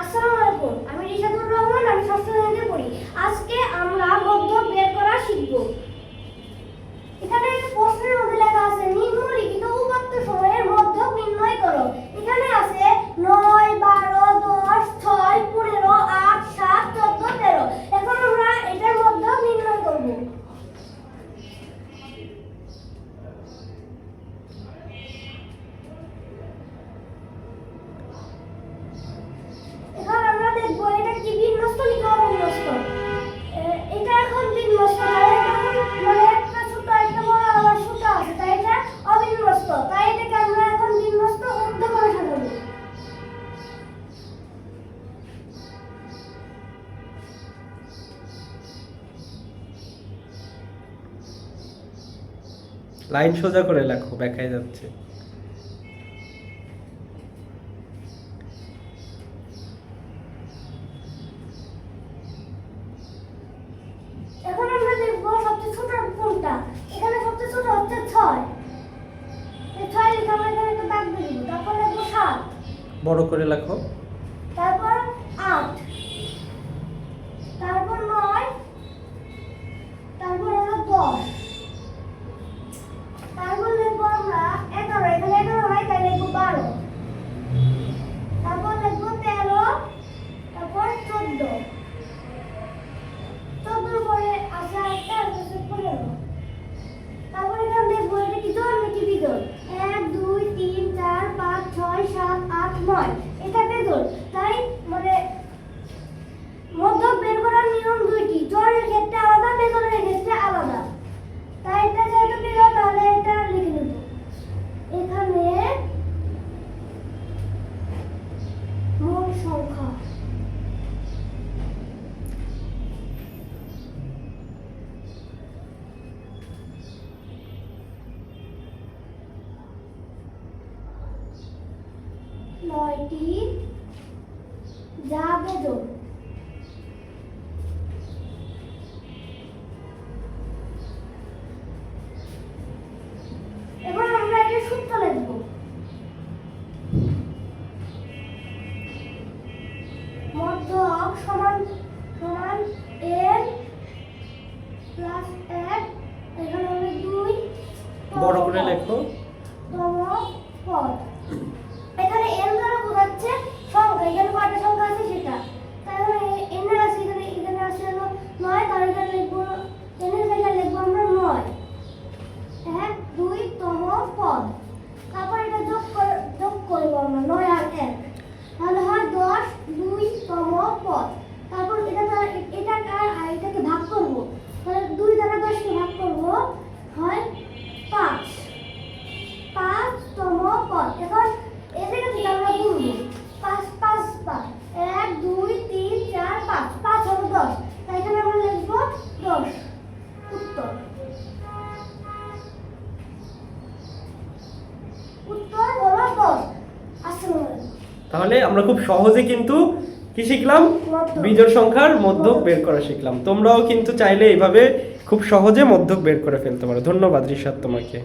আসসালামু আলাইকুম, আমি রিশাদুর রহমান, আমি ষষ্ঠ শ্রেণীতে পড়ি। আজকে আমরা মধ্যক বের করা শিখব। এখানে প্রশ্নের মধ্যে লেখা আছে নিম্নলিখিত উপাত্ত সময়ের মধ্যক নির্ণয় করো। এখানে আছে 9, 12, 10, 6, 15, 8, 7, 14, 13। এখন আমরা এটার মধ্যক নির্ণয় করব। এখন আমরা দেখব এটা কি বিন্যস্ত নাকি অবিন্যস্ত। এটা এখন বিন্যস্ত, মানে একটা ছোট একটা বড় আবার ছোট আছে, তাই এটা অবিন্যস্ত। তাই এটাকে আমরা এখন বিন্যস্ত মধ্য করে সাজাবো। লাইন সোজা করে লেখো, ব্যাখ্যায় যাচ্ছে। এখন আমরা দেখব সবচেয়ে ছোট কোনটা। এখানে সবচেয়ে ছোট হচ্ছে 6। এই 6 লিখে আমরা এখানে একটা দাগ দিয়ে দিব। তারপর লিখব 7, বড় করে লেখো। তারপর 8, তারপর 9, তারপর হলো 10, তারপর লিখব আমরা 11। এখানে 11 হয়, তাই লিখব 12, তারপর লিখব 13, তারপর 14, 14 পরে আছে আরেকটা, আছে 15। তারপর এখানে দেখব এটা কি জোড় নাকি বিজোড়। 1, 2, 3, 4, 5, 6, 7, 8, 9। এটা বেজোড়, তাই মানে মধ্যক বের করার নিয়ম দুইটি। জোড়ের ক্ষেত্রে আলাদা, বেজোড়ের ক্ষেত্রে আলাদা। তাই এটা যেহেতু বেজোড়, তাহলে এটা লিখে নেব। এখানে মোট সংখ্যা নয়টি, যা বেজোড়। এবার আমরা এটা সূত্র লিখব। মধ্যক সমান সমান n প্লাস 1, এখানে হবে 2 বড় করে লেখো। তম পদ। এখানে n দ্বারা বোঝাচ্ছে সংখ্যা, এখানে কয়টা সংখ্যা আছে সেটা। তাহলে n এর আছে, এখানে আছে হলো 9, তাহলে এখানে লিখব n এর জায়গায় লিখব আমরা 9, 1, 2 তম পদ। তারপর এটা যোগ করব আমরা 9 আর 1, তাহলে হয় 10, 2 তম পদ। তারপর এটা আর এটাকে ভাগ করব, তাহলে 2 দ্বারা 10 কে ভাগ করব, হয় 5, 5 তম পদ। এখন এদিকে থেকে আমরা গুনব। 5, 5, 5, 1, 2, 3, 4, 5, 5 হলো 10, তাই এখানে আমরা লিখব 10। উত্তর উত্তর হলো 10। আসসালামু আলাইকুম। তাহলে আমরা খুব সহজে কিন্তু কি শিখলাম? মধ্যক। বিজোড় সংখ্যার মধ্যক বের করা শিখলাম। তোমরাও কিন্তু চাইলে এইভাবে খুব সহজে মধ্যক বের করে ফেলতে পারো। ধন্যবাদ রিশাদ তোমাকে।